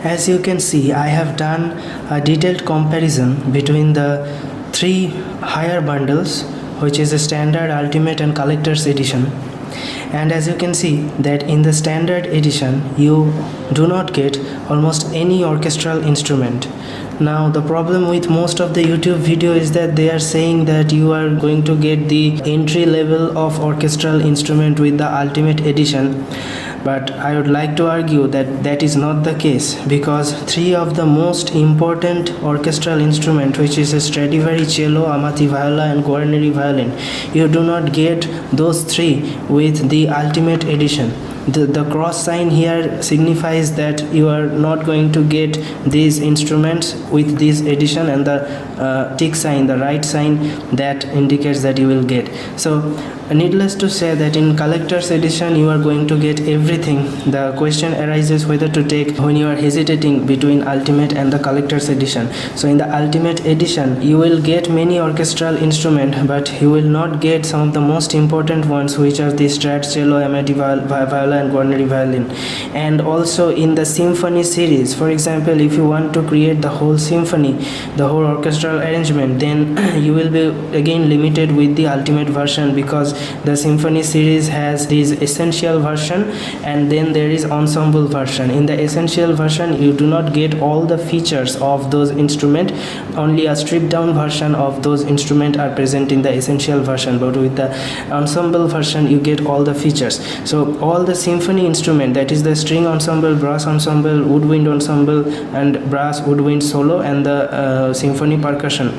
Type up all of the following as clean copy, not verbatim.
As you can see, I have done a detailed comparison between the three higher bundles, which is a standard, ultimate and collector's edition. And as you can see that in the standard edition you do not get almost any orchestral instrument. Now the problem with most of the YouTube video is that they are saying that you are going to get the entry level of orchestral instrument with the ultimate edition, but I would like to argue that that is not the case, because three of the most important orchestral instrument, which is a Stradivari cello, Amati viola and Guarneri violin, you do not get those three with the ultimate edition. The cross sign here signifies that you are not going to get these instruments with this edition, and the tick sign, the right sign, that indicates that you will get. So needless to say that in collector's edition you are going to get everything. The question arises whether to take when you are hesitating between ultimate and the collector's edition. So in the ultimate edition you will get many orchestral instrument, but you will not get some of the most important ones, which are the Strat cello, Amati viola and Guarneri violin. And also in the symphony series, for example, if you want to create the whole symphony, the whole orchestral arrangement, then you will be again limited with the ultimate version, because the symphony series has this essential version and then there is ensemble version. In the essential version you do not get all the features of those instruments, only a stripped down version of those instruments are present in the essential version, but with the ensemble version you get all the features. So all the symphony instrument, that is the string ensemble, brass ensemble, woodwind ensemble and brass woodwind solo, and the symphony percussion,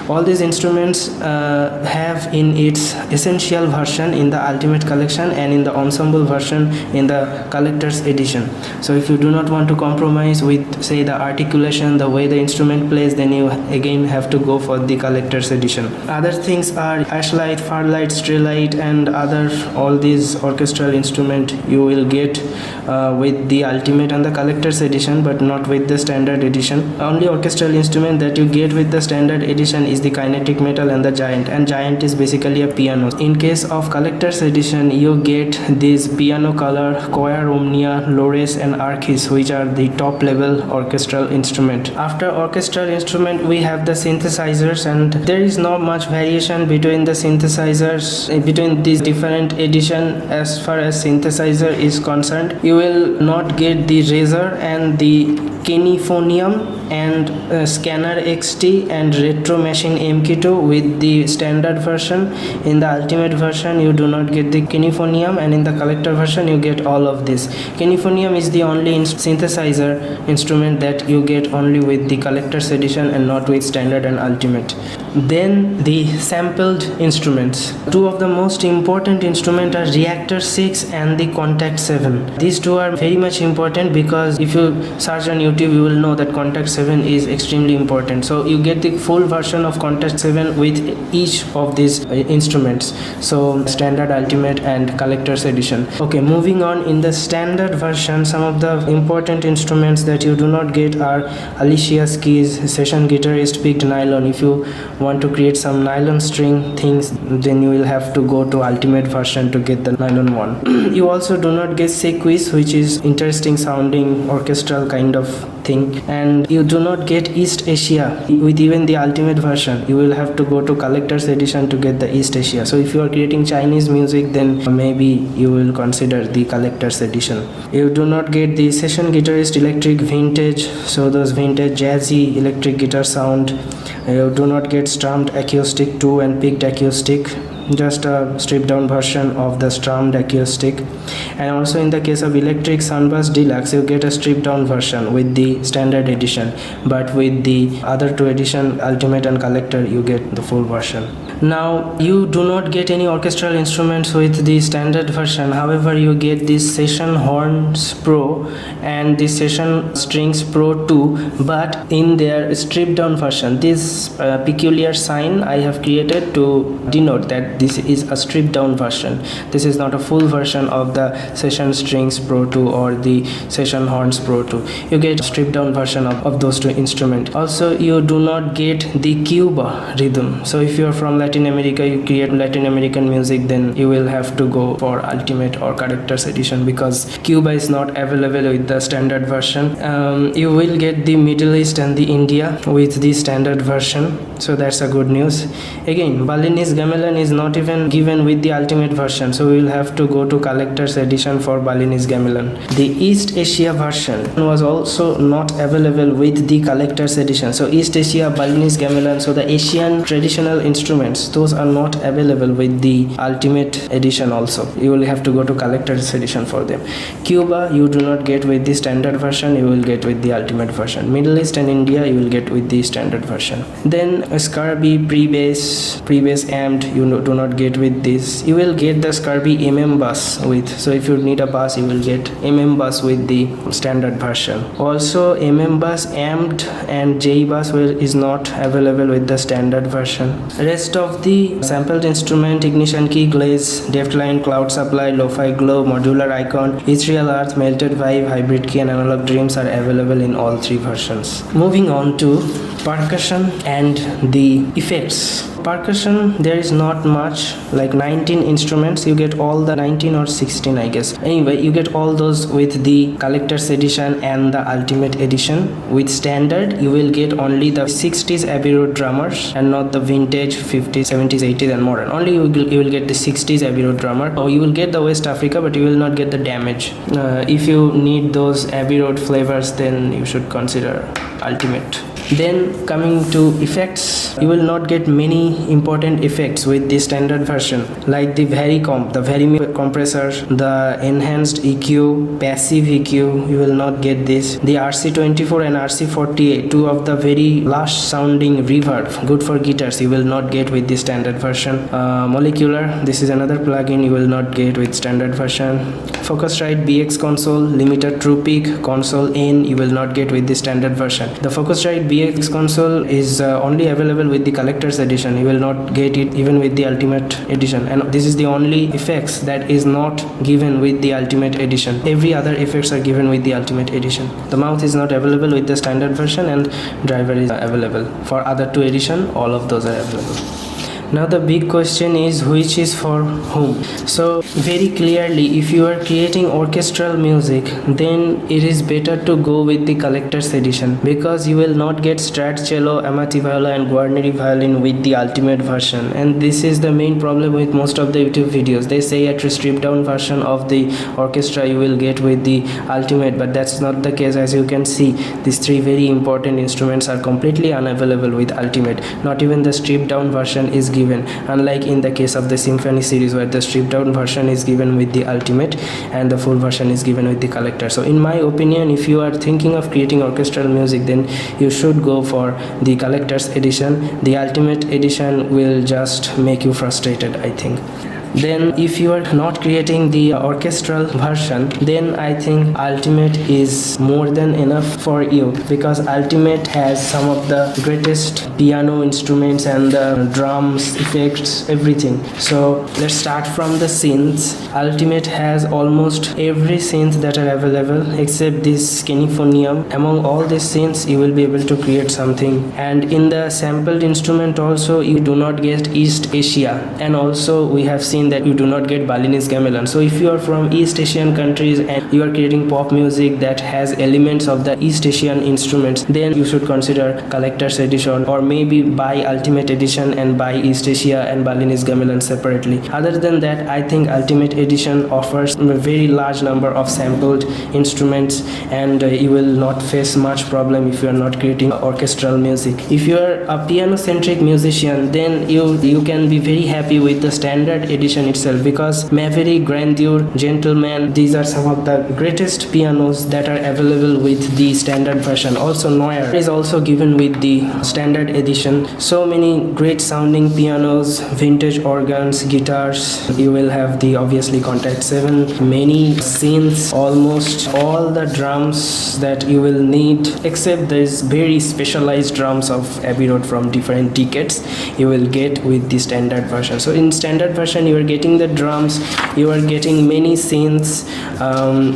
all these instruments have in its essential version in the ultimate collection and in the ensemble version in the collector's edition. So if you do not want to compromise with, say, the articulation, the way the instrument plays, then you again have to go for the collector's edition. Other things are ashlight, farlight, strelite and other, all these orchestral instrument you will get with the ultimate and the collector's edition, but not with the standard edition. Only orchestral instrument that you get with the standard edition is the kinetic metal and the giant, and giant is basically a piano. In case of collector's edition you get these piano color, choir omnia, lores and archis, which are the top level orchestral instrument. After orchestral instrument we have the synthesizers, and there is not much variation between the synthesizers between these different edition. As far as synthesizer is concerned, you will not get the Razor and the Kinephonium and Scanner XT and Retro Machine MK2 with the standard version. In the ultimate version you do not get the Kinephonium, and in the collector version you get all of this. Kinephonium is the only synthesizer instrument that you get only with the collector's edition and not with standard and ultimate. Then the sampled instruments. Two of the most important instruments are Reactor 6 and the Contact 7. These two are very much important, because if you search on YouTube you will know that Contact 7 is extremely important. So you get the full version of Contact 7 with each of these instruments, so standard, ultimate and collector's edition. Okay, moving on, in the standard version some of the important instruments that you do not get are Alicia's keys, session guitarist picked nylon. If you want to create some nylon string things, then you will have to go to ultimate version to get the nylon one. You also do not get sequis, which is interesting sounding orchestral kind of thing, and you do not get East Asia with even the ultimate version. You will have to go to collector's edition to get the East Asia. So if you are creating Chinese music, then maybe you will consider the collector's edition. You do not get the session guitarist electric vintage, so those vintage jazzy electric guitar sound. You do not get strummed acoustic 2 and picked acoustic, just a stripped down version of the strummed acoustic. And also in the case of electric Sunburst Deluxe you get a stripped down version with the standard edition, but with the other two edition, ultimate and collector, you get the full version. Now you do not get any orchestral instruments with the standard version, however you get this Session Horns Pro and the Session Strings Pro 2, but in their stripped down version. This peculiar sign I have created to denote that that this is a stripped down version. This is not a full version of the Session Strings Pro 2 or the Session Horns Pro 2. You get a stripped down version of those two instruments. Also, you do not get the Cuba rhythm. So if you are from Latin America, you create Latin American music, then you will have to go for Ultimate or Collector's Edition, because Cuba is not available with the standard version. You will get the Middle East and the India with the standard version, so that's a good news. Again, Balinese gamelan is not even given with the Ultimate version, so we will have to go to Collector's Edition for Balinese gamelan. The East Asia version was also not available with the Collector's Edition. So East Asia, Balinese gamelan, so the Asian traditional instruments, those are not available with the Ultimate Edition also. You will have to go to Collector's Edition for them. Cuba you do not get with the standard version, you will get with the Ultimate version. Middle East and India you will get with the standard version. Then Scurby pre-bass amped you do not get with this. You will get the Scurby MM bus with, so if you need a bus you will get MM bus with the standard version. Also MM bus amped and J bus is not available with the standard version. Rest of the sampled instrument, ignition key, glaze, deft line, cloud supply, lo-fi glow, modular icon, ethereal earth, melted vibe, hybrid key and analog dreams are available in all three versions. Moving on to percussion and the effects. Percussion, there is not much, like 19 instruments. You get all the 19 or 16 I guess. Anyway, you get all those with the Collector's Edition and the Ultimate Edition. With standard you will get only the 60s Abbey Road drummers and not the vintage 50s, 70s, 80s and modern. Only you will get the 60s Abbey Road drummer, or you will get the West Africa, but you will not get the damage. If you need those Abbey Road flavors, then you should consider Ultimate. Then coming to effects, you will not get many important effects with the standard version, like the Varicomp, the Vari compressor, the enhanced EQ, passive EQ, you will not get this. The RC24 and RC48, two of the very lush sounding reverb, good for guitars, you will not get with the standard version. Molecular, this is another plugin you will not get with standard version. Focusrite BX console, limiter True Peak, console N, you will not get with the standard version. The Focusrite BX console is only available with the Collector's Edition. You will not get it even with the Ultimate Edition, and this is the only effects that is not given with the Ultimate Edition. Every other effects are given with the Ultimate Edition. The mouth is not available with the standard version, and driver is available. For other two edition, all of those are available. Now the big question is, which is for whom? So very clearly, if you are creating orchestral music, then it is better to go with the Collector's Edition, because you will not get Strat cello, Amati viola and Guarneri violin with the Ultimate version. And this is the main problem with most of the YouTube videos. They say a stripped down version of the orchestra you will get with the Ultimate, but that's not the case. As you can see, these three very important instruments are completely unavailable with Ultimate. Not even the stripped down version is given, unlike in the case of the Symphony series, where the stripped down version is given with the Ultimate and the full version is given with the Collector. So in my opinion, if you are thinking of creating orchestral music, then you should go for the Collector's Edition. The Ultimate Edition will just make you frustrated, I think. Then if you are not creating the orchestral version, then I think Ultimate is more than enough for you, because Ultimate has some of the greatest piano instruments and the drums, effects, everything. So let's start from the synths. Ultimate has almost every synth that are available except this Skeniphonium. Among all these synths, you will be able to create something. And in the sampled instrument also, you do not get East Asia, and also we have seen that you do not get Balinese gamelan. So if you are from East Asian countries and you are creating pop music that has elements of the East Asian instruments, then you should consider Collector's Edition, or maybe buy Ultimate Edition and buy East Asia and Balinese gamelan separately. Other than that, I think Ultimate Edition offers a very large number of sampled instruments, and you will not face much problem if you are not creating orchestral music. If you are a piano centric musician, then you can be very happy with the standard edition edition itself, because Maverick, Grandeur, Gentleman, these are some of the greatest pianos that are available with the standard version. Also Neuer is also given with the standard edition. So many great sounding pianos, vintage organs, guitars. You will have the obviously Contact 7, many synths, almost all the drums that you will need, except there is very specialized drums of Abbey Road from different decades you will get with the standard version. So in standard version you are getting the drums, you are getting many synths,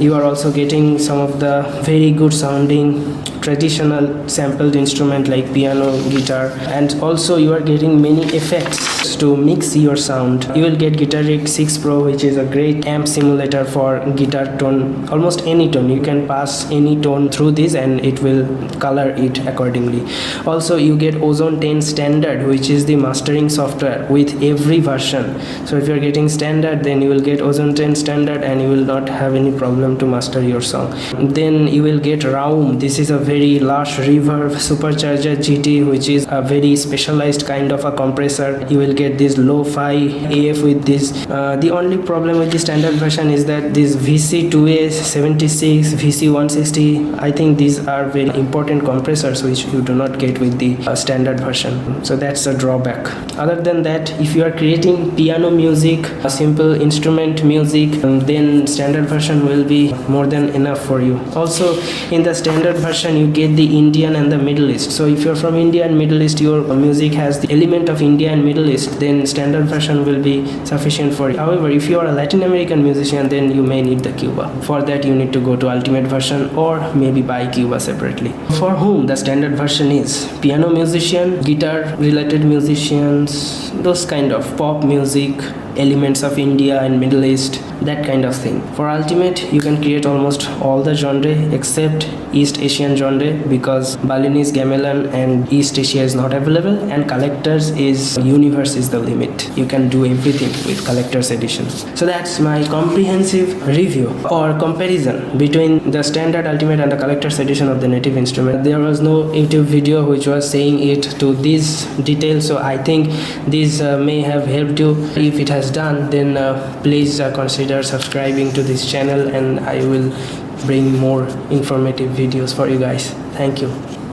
you are also getting some of the very good sounding traditional sampled instrument like piano, guitar, and also you are getting many effects to mix your sound. You will get Guitar Rig 6 Pro, which is a great amp simulator for guitar tone, almost any tone. You can pass any tone through this and it will color it accordingly. Also you get Ozone 10 Standard, which is the mastering software with every version. So if you are getting standard, then you will get Ozone 10 Standard and you will not have any problem to master your song. Then you will get Raum. This is a very large reverb supercharger GT, which is a very specialized kind of a compressor. You will get this lo-fi AF with this. The only problem with the standard version is that this VC2A 76, VC160, I think these are very important compressors which you do not get with the standard version. So that's a drawback. Other than that, if you are creating piano music, a simple instrument music, then standard version will be more than enough for you. Also in the standard version you get the Indian and the Middle East. So if you're from India and Middle East, your music has the element of India and Middle East, then standard version will be sufficient for you. However, if you are a Latin American musician, then you may need the Cuba. For that you need to go to ultimate version or maybe buy Cuba separately. For whom the standard version is? Piano musician, guitar related musicians, those kind of pop music, elements of India and Middle East, that kind of thing. For ultimate you can create almost all the genre except East Asian genre, because Balinese, Gamelan and East Asia is not available, and collectors is universe is the limit. You can do everything with collector's edition. So that's my comprehensive review or comparison between the standard, ultimate and the collector's edition of the native instrument. There was no YouTube video which was saying it to this detail, so I think this may have helped you. If it has done, then please consider subscribing to this channel and I will bring more informative videos for you guys. Thank you.